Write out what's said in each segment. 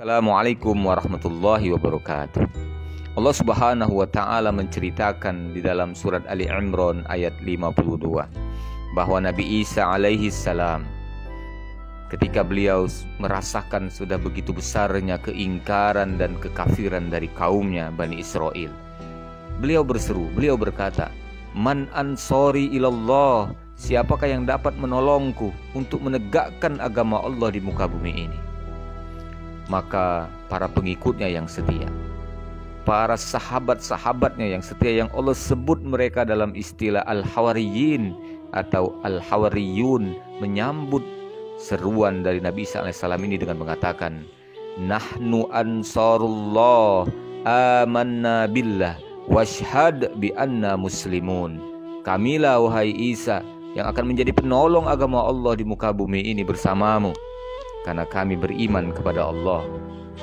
Assalamualaikum warahmatullahi wabarakatuh. Allah Subhanahu wa taala menceritakan di dalam surat Ali Imran ayat 52 bahwa Nabi Isa alaihi salam ketika beliau merasakan sudah begitu besarnya keingkaran dan kekafiran dari kaumnya Bani Israel, beliau berseru, beliau berkata, "Man ansori ilallah?" Siapakah yang dapat menolongku untuk menegakkan agama Allah di muka bumi ini? Maka para pengikutnya yang setia, para sahabat-sahabatnya yang setia, yang Allah sebut mereka dalam istilah al-hawariyin atau al-hawariyun, menyambut seruan dari Nabi Isa AS ini dengan mengatakan, "Nahnu ansarullah, amanna billah, washhad bi anna muslimun." Kamilah wahai Isa yang akan menjadi penolong agama Allah di muka bumi ini bersamamu, karena kami beriman kepada Allah.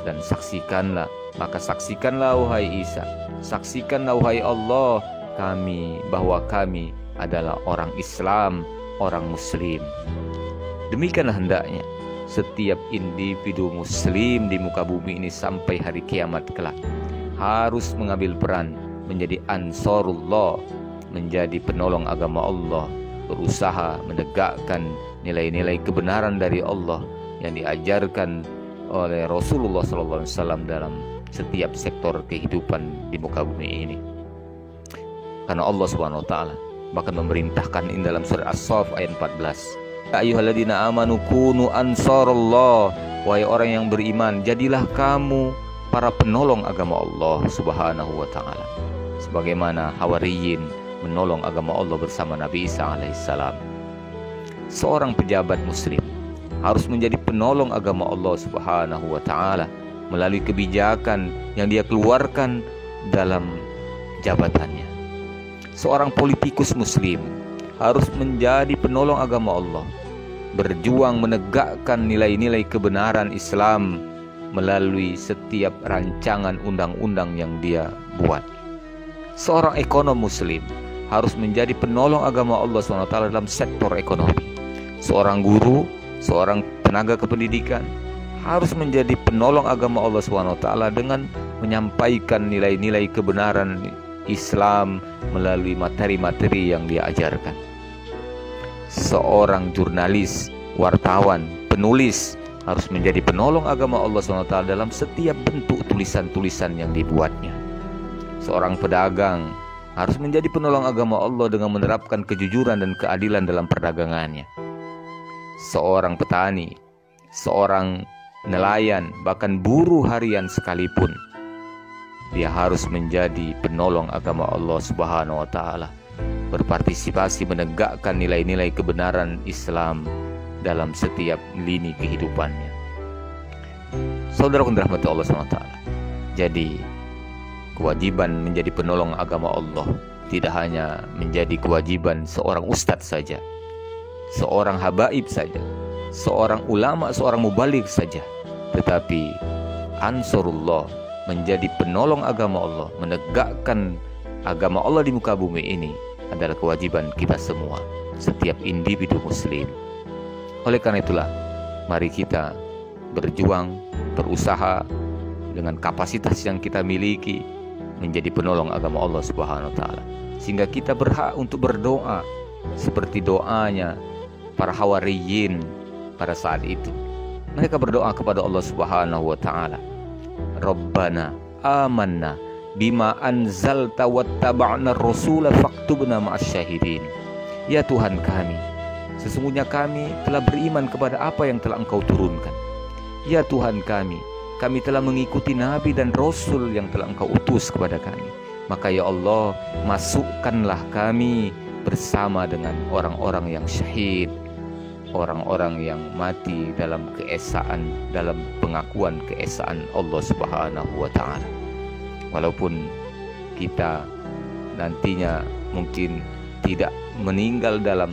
Dan saksikanlah, maka saksikanlah wahai Isa, saksikanlah wahai Allah, bahwa kami adalah orang Islam, orang Muslim. Demikianlah hendaknya setiap individu Muslim di muka bumi ini sampai hari kiamat kelak harus mengambil peran menjadi ansarullah, menjadi penolong agama Allah, berusaha menegakkan nilai-nilai kebenaran dari Allah yang diajarkan oleh Rasulullah SAW dalam setiap sektor kehidupan di muka bumi ini. Karena Allah Subhanahu wa taala bahkan memerintahkan ini dalam surah As-Saff ayat 14. Ya ayyuhalladzina amanu kunu ansarallah, wahai orang yang beriman, jadilah kamu para penolong agama Allah Subhanahu wa taala. Sebagaimana Hawariyin menolong agama Allah bersama Nabi Isa alaihissalam. Seorang pejabat muslim harus menjadi penolong agama Allah Subhanahu wa taala melalui kebijakan yang dia keluarkan dalam jabatannya. Seorang politikus muslim harus menjadi penolong agama Allah, berjuang menegakkan nilai-nilai kebenaran Islam melalui setiap rancangan undang-undang yang dia buat. Seorang ekonom muslim harus menjadi penolong agama Allah SWT dalam sektor ekonomi. Seorang guru, seorang tenaga kependidikan harus menjadi penolong agama Allah SWT dengan menyampaikan nilai-nilai kebenaran Islam melalui materi-materi yang dia ajarkan. Seorang jurnalis, wartawan, penulis harus menjadi penolong agama Allah SWT dalam setiap bentuk tulisan-tulisan yang dibuatnya. Seorang pedagang harus menjadi penolong agama Allah dengan menerapkan kejujuran dan keadilan dalam perdagangannya. Seorang petani, seorang nelayan, bahkan buruh harian sekalipun, dia harus menjadi penolong agama Allah Subhanahu wa taala, berpartisipasi menegakkan nilai-nilai kebenaran Islam dalam setiap lini kehidupannya. Saudaraku dirahmati Allah Subhanahu wa taala. Jadi kewajiban menjadi penolong agama Allah tidak hanya menjadi kewajiban seorang ustadz saja, seorang habaib saja, seorang ulama, seorang mubaligh saja, tetapi ansarullah, menjadi penolong agama Allah, menegakkan agama Allah di muka bumi ini adalah kewajiban kita semua, setiap individu muslim. Oleh karena itulah, mari kita berjuang, berusaha dengan kapasitas yang kita miliki menjadi penolong agama Allah Subhanahu wa taala, sehingga kita berhak untuk berdoa seperti doanya para hawariyin pada saat itu. Mereka berdoa kepada Allah Subhanahu wa taala, "Rabbana amanna bima anzalta wattaba'na ar-rasula faktubna ma'asyahidin." Ya Tuhan kami, sesungguhnya kami telah beriman kepada apa yang telah Engkau turunkan. Ya Tuhan kami telah mengikuti Nabi dan Rasul yang telah Engkau utus kepada kami. Maka ya Allah, masukkanlah kami bersama dengan orang-orang yang syahid, orang-orang yang mati dalam keesaan, dalam pengakuan keesaan Allah Subhanahu wa taala. Walaupun kita nantinya mungkin tidak meninggal dalam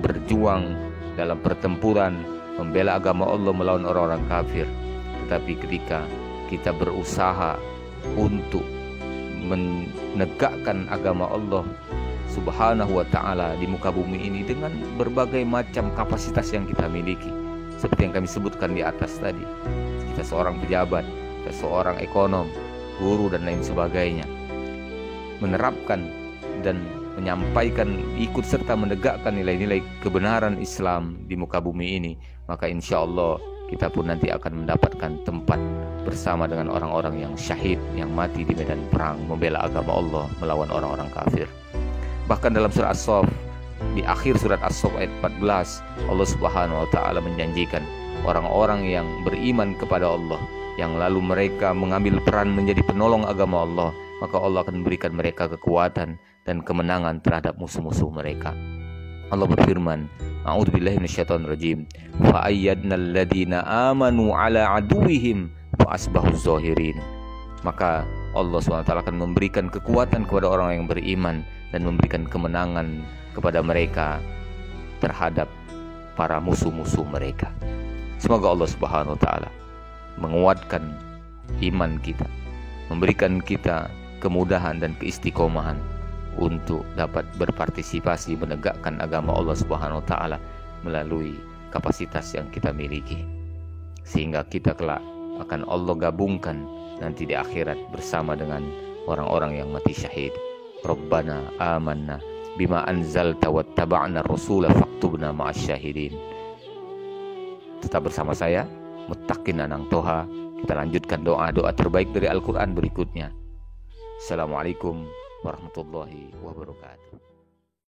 berjuang dalam pertempuran membela agama Allah melawan orang-orang kafir, tetapi ketika kita berusaha untuk menegakkan agama Allah Subhanahu wa ta'ala di muka bumi ini dengan berbagai macam kapasitas yang kita miliki, seperti yang kami sebutkan di atas tadi, kita seseorang pejabat, seseorang ekonom, guru dan lain sebagainya, menerapkan dan menyampaikan, ikut serta menegakkan nilai-nilai kebenaran Islam di muka bumi ini, maka insya Allah kita pun nanti akan mendapatkan tempat bersama dengan orang-orang yang syahid, yang mati di medan perang membela agama Allah melawan orang-orang kafir. Bahkan dalam surah As-Saff, di akhir surat As-Saff ayat 14, Allah Subhanahu wa taala menjanjikan orang-orang yang beriman kepada Allah, yang lalu mereka mengambil peran menjadi penolong agama Allah, maka Allah akan memberikan mereka kekuatan dan kemenangan terhadap musuh-musuh mereka. Allah berfirman, A'udzubillahi minasyaitonirrajim, fa ayyadnal ladzina amanu ala aduwwihim fa asbahuz zahirin. Maka Allah SWT akan memberikan kekuatan kepada orang yang beriman dan memberikan kemenangan kepada mereka terhadap para musuh-musuh mereka. Semoga Allah Subhanahu wa taala menguatkan iman kita, memberikan kita kemudahan dan keistiqomahan untuk dapat berpartisipasi menegakkan agama Allah Subhanahu wa taala melalui kapasitas yang kita miliki, sehingga kita kelak akan Allah gabungkan nanti di akhirat bersama dengan orang-orang yang mati syahid. Rabbana amanna bima anzalta wattaba'na rasula faktubna ma'asyahidin. Tetap bersama saya Muttaqin Anang Toha. Kita lanjutkan doa-doa terbaik dari Al-Quran berikutnya. Assalamualaikum warahmatullahi wabarakatuh.